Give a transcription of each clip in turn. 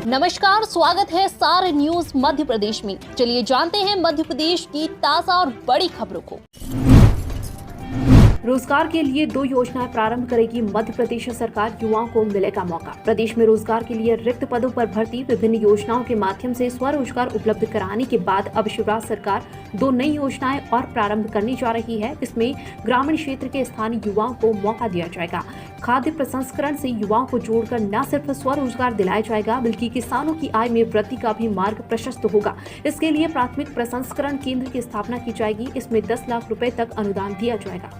नमस्कार, स्वागत है सार न्यूज मध्य प्रदेश में। चलिए जानते हैं मध्य प्रदेश की ताजा और बड़ी खबरों को। रोजगार के लिए 2 योजनाएं प्रारंभ करेगी मध्य प्रदेश सरकार, युवाओं को मिलेगा मौका। प्रदेश में रोजगार के लिए रिक्त पदों पर भर्ती, विभिन्न योजनाओं के माध्यम से स्वरोजगार उपलब्ध कराने के बाद अब शिवराज सरकार 2 नई योजनाएं और प्रारंभ करने जा रही है। इसमें ग्रामीण क्षेत्र के स्थानीय युवाओं को मौका दिया जाएगा। खाद्य प्रसंस्करण से युवाओं को जोड़कर न सिर्फ स्वरोजगार दिलाया जाएगा, बल्कि किसानों की आय में वृद्धि का भी मार्ग प्रशस्त होगा। इसके लिए प्राथमिक प्रसंस्करण केंद्र की स्थापना की जाएगी। इसमें 10 लाख रुपए तक अनुदान दिया जाएगा।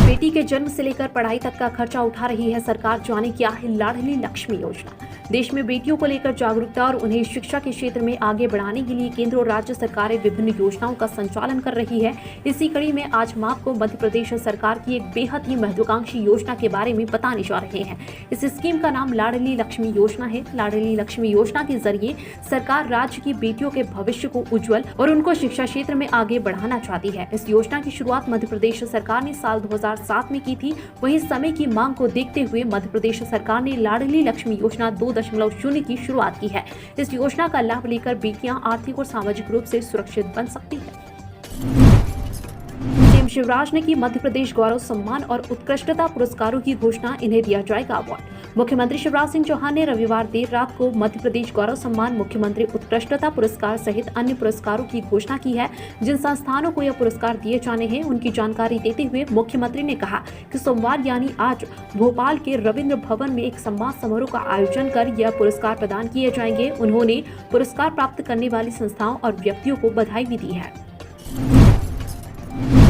बेटी के जन्म से लेकर पढ़ाई तक का खर्चा उठा रही है सरकार। जाने क्या है लाडली लक्ष्मी योजना। देश में बेटियों को लेकर जागरूकता और उन्हें शिक्षा के क्षेत्र में आगे बढ़ाने के लिए केंद्र और राज्य सरकारें विभिन्न योजनाओं का संचालन कर रही है। इसी कड़ी में आज हम आपको मध्य प्रदेश सरकार की एक बेहद ही महत्वाकांक्षी योजना के बारे में बताने जा रहे हैं। इस स्कीम का नाम लाडली लक्ष्मी योजना है। लाडली लक्ष्मी योजना के जरिए सरकार राज्य की बेटियों के भविष्य को उज्जवल और उनको शिक्षा क्षेत्र में आगे बढ़ाना चाहती है। इस योजना की शुरुआत मध्य प्रदेश सरकार ने साल 2007 में की थी। वहीं समय की मांग को देखते हुए मध्य प्रदेश सरकार ने लाडली लक्ष्मी योजना 2.0 की शुरुआत की है। इस योजना का लाभ लेकर बेटियां आर्थिक और सामाजिक रूप से सुरक्षित बन सकती है। सीएम शिवराज ने की मध्य प्रदेश गौरव सम्मान और उत्कृष्टता पुरस्कारों की घोषणा। इन्हें दिया जाएगा अवार्ड। मुख्यमंत्री शिवराज सिंह चौहान ने रविवार देर रात को मध्य प्रदेश गौरव सम्मान, मुख्यमंत्री उत्कृष्टता पुरस्कार सहित अन्य पुरस्कारों की घोषणा की है। जिन संस्थानों को यह पुरस्कार दिए जाने हैं, उनकी जानकारी देते हुए मुख्यमंत्री ने कहा कि सोमवार यानी आज भोपाल के रविंद्र भवन में एक सम्मान समारोह का आयोजन कर यह पुरस्कार प्रदान किए जाएंगे। उन्होंने पुरस्कार प्राप्त करने वाली संस्थाओं और व्यक्तियों को बधाई भी दी है।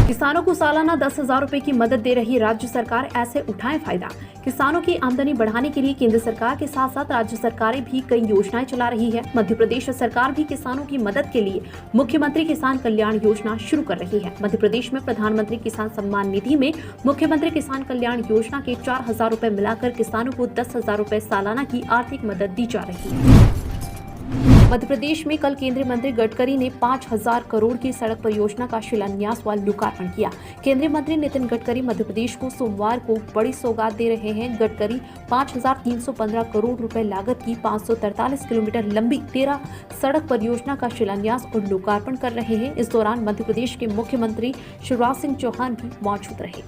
किसानों को सालाना 10,000 रुपए की मदद दे रही राज्य सरकार, ऐसे उठाएं फायदा। किसानों की आमदनी बढ़ाने के लिए केंद्र सरकार के साथ साथ राज्य सरकारें भी कई योजनाएं चला रही है। मध्य प्रदेश सरकार भी किसानों की मदद के लिए मुख्यमंत्री किसान कल्याण योजना शुरू कर रही है। मध्य प्रदेश में प्रधानमंत्री किसान सम्मान निधि में मुख्यमंत्री किसान कल्याण योजना के 4,000 रुपए मिलाकर किसानों को 10,000 रुपए सालाना की आर्थिक मदद दी जा रही है। मध्य प्रदेश में कल केंद्रीय मंत्री गडकरी ने 5,000 करोड़ की सड़क परियोजना का शिलान्यास व लोकार्पण किया। केंद्रीय मंत्री नितिन गडकरी मध्य प्रदेश को सोमवार को बड़ी सौगात दे रहे हैं। गडकरी 5,315 करोड़ रुपए लागत की 543 किलोमीटर लंबी 13 सड़क परियोजना का शिलान्यास और लोकार्पण कर रहे हैं। इस दौरान मध्य प्रदेश के मुख्यमंत्री शिवराज सिंह चौहान भी मौजूद रहे।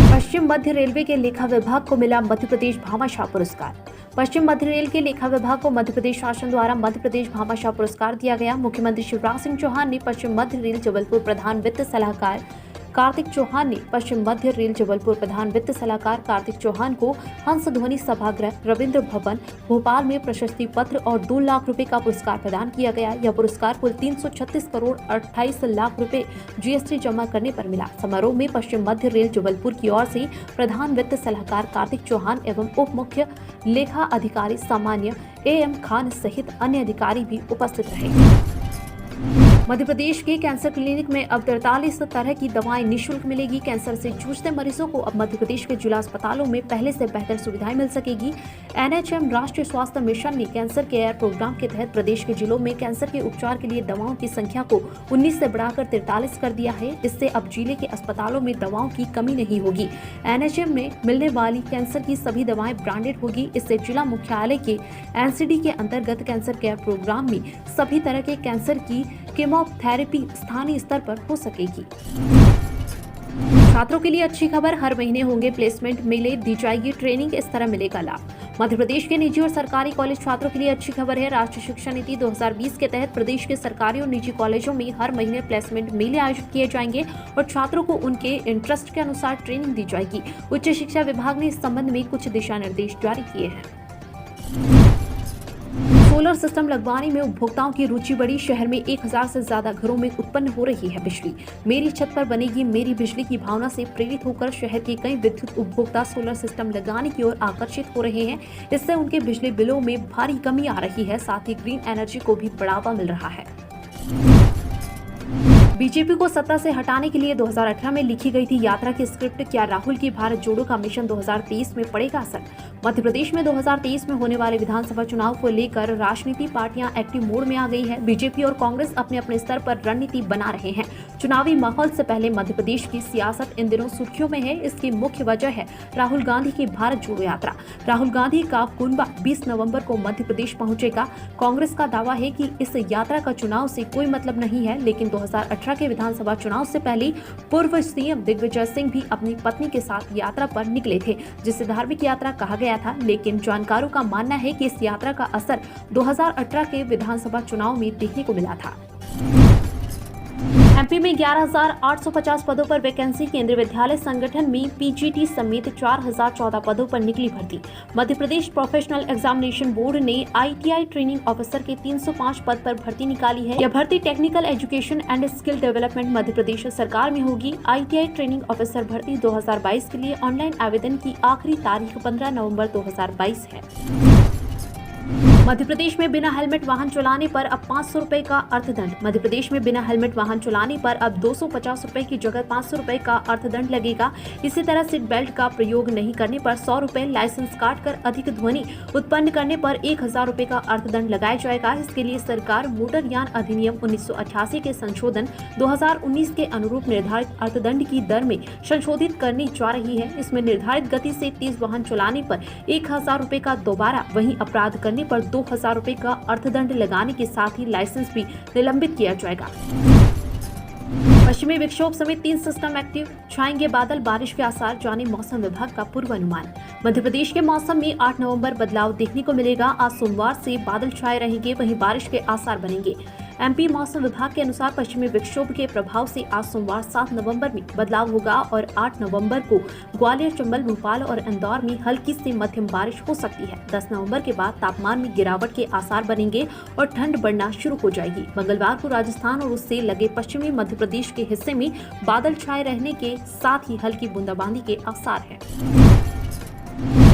पश्चिम मध्य रेलवे के लेखा विभाग को मिला मध्य प्रदेश भामाशाह पुरस्कार। पश्चिम मध्य रेल के लेखा विभाग को मध्य प्रदेश शासन द्वारा मध्य प्रदेश भामाशाह पुरस्कार दिया गया। मुख्यमंत्री शिवराज सिंह चौहान ने पश्चिम मध्य रेल जबलपुर प्रधान वित्त सलाहकार कार्तिक चौहान ने पश्चिम मध्य रेल जबलपुर प्रधान वित्त सलाहकार कार्तिक चौहान को हंस ध्वनि सभागृह रविंद्र भवन भोपाल में प्रशस्ति पत्र और 2 लाख रुपए का पुरस्कार प्रदान किया गया। यह पुरस्कार कुल 336 करोड़ 28 लाख रुपए जीएसटी जमा करने पर मिला। समारोह में पश्चिम मध्य रेल जबलपुर की ओर से प्रधान वित्त सलाहकार कार्तिक चौहान एवं उप मुख्य लेखा अधिकारी सामान्य AM खान सहित अन्य अधिकारी भी उपस्थित रहे। मध्य प्रदेश के कैंसर क्लिनिक में अब 43 तरह की दवाएं निःशुल्क मिलेगी। कैंसर से जूझते मरीजों को अब मध्य प्रदेश के जिला अस्पतालों में पहले से बेहतर सुविधाएं मिल सकेगी। NHM राष्ट्रीय स्वास्थ्य मिशन ने कैंसर केयर प्रोग्राम के तहत प्रदेश के जिलों में कैंसर के उपचार के लिए दवाओं की संख्या को 19 से बढ़ाकर 43 कर दिया है। इससे अब जिले के अस्पतालों में दवाओं की कमी नहीं होगी। NHM में मिलने वाली कैंसर की सभी दवाएं ब्रांडेड होगी। इससे जिला मुख्यालय के NCD के अंतर्गत कैंसर केयर प्रोग्राम में सभी तरह के कैंसर की केमोथेरेपी स्थानीय स्तर पर हो सकेगी। छात्रों के लिए अच्छी खबर, हर महीने होंगे प्लेसमेंट मेले, दी जाएगी ट्रेनिंग, इस तरह मिलेगा लाभ। मध्य प्रदेश के निजी और सरकारी कॉलेज छात्रों के लिए अच्छी खबर है। राष्ट्रीय शिक्षा नीति 2020 के तहत प्रदेश के सरकारी और निजी कॉलेजों में हर महीने प्लेसमेंट मेले आयोजित किए जाएंगे और छात्रों को उनके इंटरेस्ट के अनुसार ट्रेनिंग दी जाएगी। उच्च शिक्षा विभाग ने इस संबंध में कुछ दिशा निर्देश जारी किए हैं। सोलर सिस्टम लगवाने में उपभोक्ताओं की रुचि बढ़ी। शहर में 1,000 से ज्यादा घरों में उत्पन्न हो रही है बिजली। मेरी छत पर बनेगी मेरी बिजली की भावना से प्रेरित होकर शहर के कई विद्युत उपभोक्ता सोलर सिस्टम लगाने की ओर आकर्षित हो रहे हैं। इससे उनके बिजली बिलों में भारी कमी आ रही है। साथ ही ग्रीन एनर्जी को भी बढ़ावा मिल रहा है। बीजेपी को सत्ता से हटाने के लिए 2018 में लिखी गई थी यात्रा की स्क्रिप्ट, क्या राहुल की भारत जोड़ो का मिशन 2023 में पड़ेगा असर? मध्य प्रदेश में 2023 में होने वाले विधानसभा चुनाव को लेकर राजनीति पार्टियां एक्टिव मोड में आ गई है। बीजेपी और कांग्रेस अपने अपने स्तर पर रणनीति बना रहे हैं। चुनावी माहौल से पहले मध्य प्रदेश की सियासत इन दिनों सुर्खियों में है। इसकी मुख्य वजह है राहुल गांधी की भारत जोड़ो यात्रा। राहुल गांधी का कुनबा 20 नवंबर को मध्य प्रदेश पहुंचेगा। कांग्रेस का दावा है कि इस यात्रा का चुनाव से कोई मतलब नहीं है, लेकिन 2018 के विधानसभा चुनाव से पहले पूर्व सीएम दिग्विजय सिंह भी अपनी पत्नी के साथ यात्रा पर निकले थे, जिसे धार्मिक यात्रा कहा गया था। लेकिन जानकारों का मानना है कि इस यात्रा का असर 2018 के विधानसभा चुनाव में देखने को मिला था। एमपी में 11,850 पदों पर वैकेंसी। केंद्रीय विद्यालय संगठन में पीजीटी समेत 4,014 पदों पर निकली भर्ती। Madhya Pradesh professional examination board ने आईटीआई ट्रेनिंग ऑफिसर के 305 पद पर भर्ती निकाली है। यह भर्ती technical education and skill development Madhya Pradesh सरकार में होगी। आईटीआई ट्रेनिंग ऑफिसर भर्ती 2022 के लिए ऑनलाइन आवेदन की आखिरी तारीख 15 नवम्बर 2022 है। मध्य प्रदेश में बिना हेलमेट वाहन चलाने पर अब 500 रुपए का अर्थदंड। मध्य प्रदेश में बिना हेलमेट वाहन चलाने पर अब 250 रुपए की जगह 500 रुपए का अर्थदंड लगेगा। इसी तरह सीट बेल्ट का प्रयोग नहीं करने पर 100 रुपए, लाइसेंस काट कर अधिक ध्वनि उत्पन्न करने पर 1000 रुपए का अर्थदंड लगाया जाएगा। इसके लिए सरकार मोटर यान अधिनियम 1988 के संशोधन 2019 के अनुरूप निर्धारित अर्थदंड की दर में संशोधित करने जा रही है। इसमें निर्धारित गति से तेज वाहन चलाने पर 1000 रुपए का दोबारा, वहीं अपराध करने पर 2000 रुपए का अर्थदंड लगाने के साथ ही लाइसेंस भी निलंबित किया जाएगा। पश्चिमी विक्षोभ समेत 3 सिस्टम एक्टिव, छाएंगे बादल, बारिश के आसार, जाने मौसम विभाग का पूर्वानुमान। मध्य प्रदेश के मौसम में 8 नवंबर बदलाव देखने को मिलेगा। आज सोमवार से बादल छाए रहेंगे, वहीं बारिश के आसार बनेंगे। एमपी मौसम विभाग के अनुसार पश्चिमी विक्षोभ के प्रभाव से आज सोमवार 7 नवंबर में बदलाव होगा और 8 नवंबर को ग्वालियर, चंबल, भोपाल और इंदौर में हल्की से मध्यम बारिश हो सकती है। 10 नवंबर के बाद तापमान में गिरावट के आसार बनेंगे और ठंड बढ़ना शुरू हो जाएगी। मंगलवार को राजस्थान और उससे लगे पश्चिमी मध्य प्रदेश के हिस्से में बादल छाए रहने के साथ ही हल्की बूंदाबांदी के आसार हैं।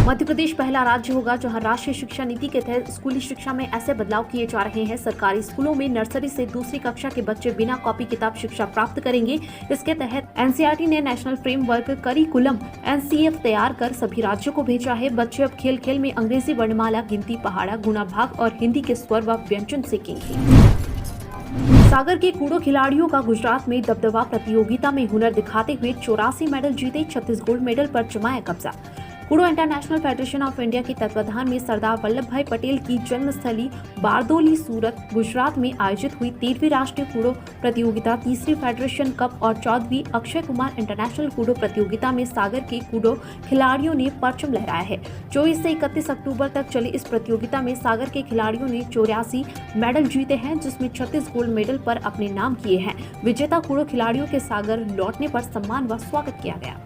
मध्य प्रदेश पहला राज्य होगा जहां राष्ट्रीय शिक्षा नीति के तहत स्कूली शिक्षा में ऐसे बदलाव किए जा रहे हैं। सरकारी स्कूलों में नर्सरी से दूसरी कक्षा के बच्चे बिना कॉपी किताब शिक्षा प्राप्त करेंगे। इसके तहत एनसीईआरटी ने नेशनल फ्रेमवर्क करिकुलम एनसीएफ तैयार कर सभी राज्यों को भेजा है। बच्चे अब खेल खेल में अंग्रेजी वर्णमाला, गिनती, पहाड़ा, गुणा भाग और हिंदी के स्वर व व्यंजन सीखेंगे। सागर के कूड़ो खिलाड़ियों का गुजरात में दबदबा। प्रतियोगिता में हुनर दिखाते हुए 84 मेडल जीते, 36 गोल्ड मेडल पर जमाया कब्जा। कूड़ो इंटरनेशनल फेडरेशन ऑफ इंडिया के तत्वाधान में सरदार वल्लभ भाई पटेल की जन्मस्थली बारदोली, सूरत, गुजरात में आयोजित हुई 13वीं राष्ट्रीय कूड़ो प्रतियोगिता, 3री फेडरेशन कप और 14वीं अक्षय कुमार इंटरनेशनल कूड़ो प्रतियोगिता में सागर के कूड़ो खिलाड़ियों ने परचम लहराया है। 24 से 31 अक्टूबर तक चली इस प्रतियोगिता में सागर के खिलाड़ियों ने 84 मेडल जीते हैं, जिसमें 36 गोल्ड मेडल पर अपने नाम किए हैं। विजेता कूड़ो खिलाड़ियों के सागर लौटने पर सम्मान व स्वागत किया गया।